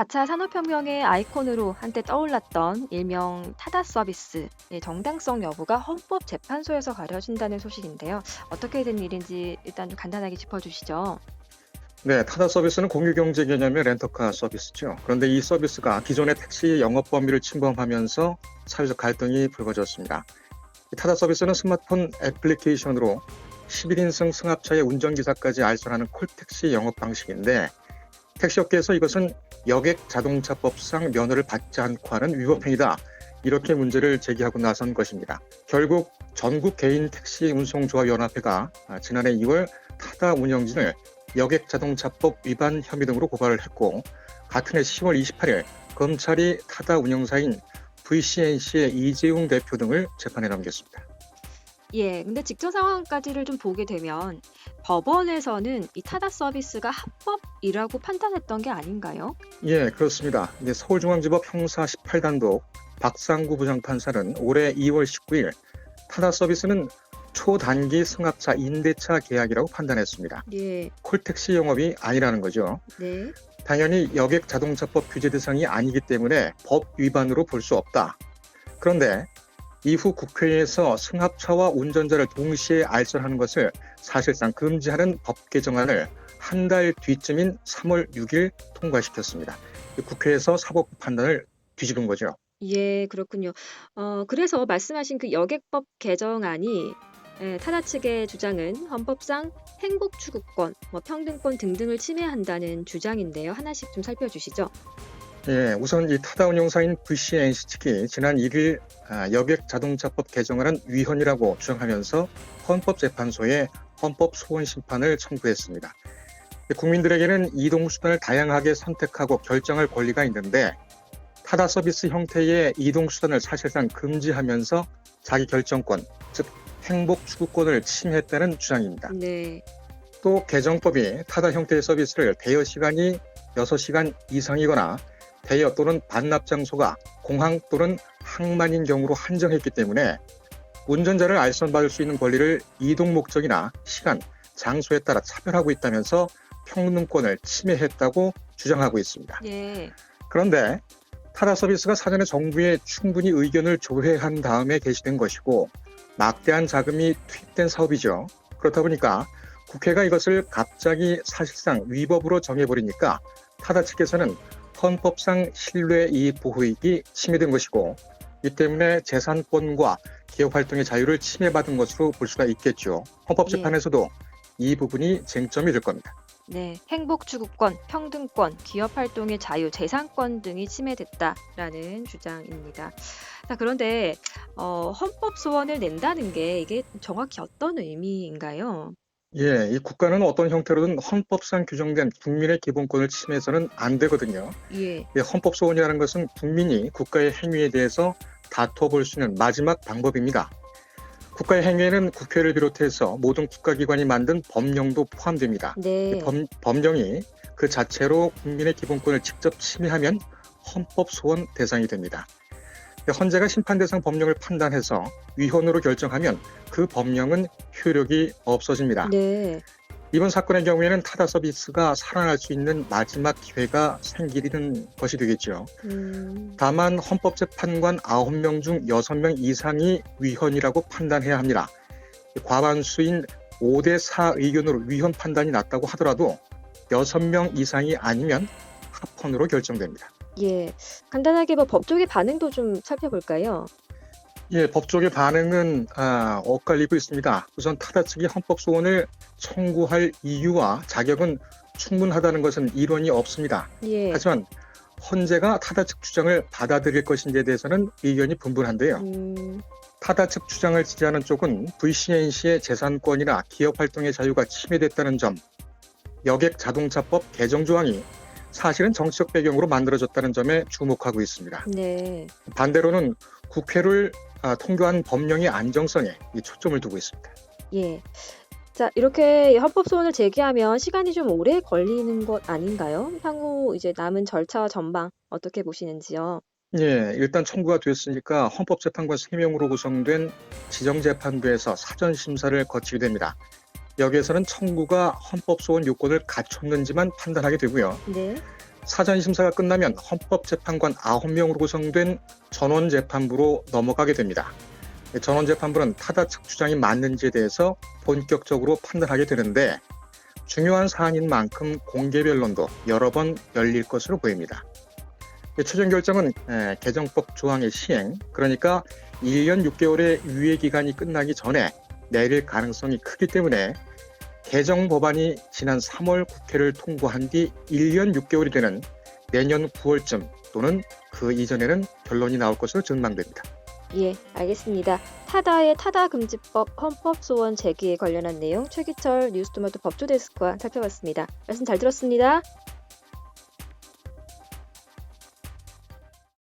4차 산업혁명의 아이콘으로 한때 떠올랐던 일명 타다 서비스의 정당성 여부가 헌법재판소에서 가려진다는 소식인데요. 어떻게 된 일인지 일단 좀 간단하게 짚어주시죠. 네, 타다 서비스는 공유경제 개념의 렌터카 서비스죠. 그런데 이 서비스가 기존의 택시 영업 범위를 침범하면서 사회적 갈등이 불거졌습니다. 이 타다 서비스는 스마트폰 애플리케이션으로 11인승 승합차의 운전기사까지 알선하는 콜택시 영업 방식인데 택시업계에서 이것은 여객 자동차법상 면허를 받지 않고 하는 위법행위다. 이렇게 문제를 제기하고 나선 것입니다. 결국 전국 개인 택시 운송조합연합회가 지난해 2월 타다 운영진을 여객 자동차법 위반 혐의 등으로 고발을 했고 같은 해 10월 28일 검찰이 타다 운영사인 VCNC의 이재용 대표 등을 재판에 넘겼습니다. 예, 근데 직전 상황까지를 좀 보게 되면 법원에서는 이 타다 서비스가 합법이라고 판단했던 게 아닌가요? 예, 그렇습니다. 이제 서울중앙지법 형사 18단독 박상구 부장판사는 올해 2월 19일 타다 서비스는 초단기 승합차 임대차 계약이라고 판단했습니다. 예, 콜택시 영업이 아니라는 거죠. 네. 당연히 여객 자동차법 규제 대상이 아니기 때문에 법 위반으로 볼 수 없다. 그런데 이후 국회에서 승합차와 운전자를 동시에 알선하는 것을 사실상 금지하는 법 개정안을 한 달 뒤쯤인 3월 6일 통과시켰습니다. 국회에서 사법부 판단을 뒤집은 거죠. 예, 그렇군요. 그래서 말씀하신 그 여객법 개정안이 타다 측의 주장은 헌법상 행복 추구권, 평등권 등등을 침해한다는 주장인데요. 하나씩 좀 살펴주시죠. 예, 우선 이 타다 운용사인 VCNC 측이 지난 1일 여객 자동차법 개정안은 위헌이라고 주장하면서 헌법재판소에 헌법소원 심판을 청구했습니다. 국민들에게는 이동수단을 다양하게 선택하고 결정할 권리가 있는데 타다 서비스 형태의 이동수단을 사실상 금지하면서 자기 결정권, 즉 행복 추구권을 침해했다는 주장입니다. 네. 또 개정법이 타다 형태의 서비스를 대여 시간이 6시간 이상이거나 대여 또는 반납 장소가 공항 또는 항만인 경우로 한정했기 때문에 운전자를 알선받을 수 있는 권리를 이동 목적이나 시간, 장소에 따라 차별하고 있다면서 평등권을 침해했다고 주장하고 있습니다. 예. 그런데 타다 서비스가 사전에 정부에 충분히 의견을 조회한 다음에 개시된 것이고 막대한 자금이 투입된 사업이죠. 그렇다 보니까 국회가 이것을 갑자기 사실상 위법으로 정해버리니까 타다 측에서는 헌법상 신뢰 이익 보호익이 침해된 것이고 이 때문에 재산권과 기업활동의 자유를 침해받은 것으로 볼 수가 있겠죠. 헌법재판에서도 이 부분이 쟁점이 될 겁니다. 네, 행복 추구권, 평등권, 기업 활동의 자유, 재산권 등이 침해됐다라는 주장입니다. 자, 그런데 헌법 소원을 낸다는 게 이게 정확히 어떤 의미인가요? 예, 이 국가는 어떤 형태로든 헌법상 규정된 국민의 기본권을 침해해서는 안 되거든요. 예, 헌법 소원이라는 것은 국민이 국가의 행위에 대해서 다퉈볼 수 있는 마지막 방법입니다. 국가의 행위에는 국회를 비롯해서 모든 국가기관이 만든 법령도 포함됩니다. 네, 법령이 그 자체로 국민의 기본권을 직접 침해하면 헌법 소원 대상이 됩니다. 헌재가 심판 대상 법령을 판단해서 위헌으로 결정하면 그 법령은 효력이 없어집니다. 네, 이번 사건의 경우에는 타다 서비스가 살아날 수 있는 마지막 기회가 생기는 것이 되겠죠. 다만 헌법재판관 9명 중 6명 이상이 위헌이라고 판단해야 합니다. 과반수인 5대4 의견으로 위헌 판단이 났다고 하더라도 6명 이상이 아니면 합헌으로 결정됩니다. 예. 간단하게 법조계 반응도 좀 살펴볼까요? 예, 법조계 반응은 엇갈리고 있습니다. 우선 타다 측이 헌법 소원을 청구할 이유와 자격은 충분하다는 것은 이론이 없습니다. 예, 하지만 헌재가 타다 측 주장을 받아들일 것인지에 대해서는 의견이 분분한데요. 타다 측 주장을 지지하는 쪽은 VCNC의 재산권이나 기업 활동의 자유가 침해됐다는 점, 여객 자동차법 개정 조항이 사실은 정치적 배경으로 만들어졌다는 점에 주목하고 있습니다. 네. 반대로는 국회를 통과한 법령의 안정성에 이 초점을 두고 있습니다. 예. 자, 이렇게 헌법 소원을 제기하면 시간이 좀 오래 걸리는 것 아닌가요? 향후 이제 남은 절차와 전망 어떻게 보시는지요? 예, 일단 청구가 됐으니까 헌법재판관 3명으로 구성된 지정재판부에서 사전 심사를 거치게 됩니다. 여기에서는 청구가 헌법소원 요건을 갖췄는지만 판단하게 되고요. 네. 사전 심사가 끝나면 헌법재판관 9명으로 구성된 전원재판부로 넘어가게 됩니다. 전원재판부는 타다 측 주장이 맞는지에 대해서 본격적으로 판단하게 되는데 중요한 사안인 만큼 공개 변론도 여러 번 열릴 것으로 보입니다. 최종 결정은 개정법 조항의 시행, 그러니까 1년 6개월의 유예 기간이 끝나기 전에 내릴 가능성이 크기 때문에 개정 법안이 지난 3월 국회를 통과한 뒤 1년 6개월이 되는 내년 9월쯤 또는 그 이전에는 결론이 나올 것으로 전망됩니다. 예, 알겠습니다. 타다의 타다금지법 헌법소원 제기에 관련한 내용 최기철 뉴스토마토 법조데스크와 살펴봤습니다. 말씀 잘 들었습니다.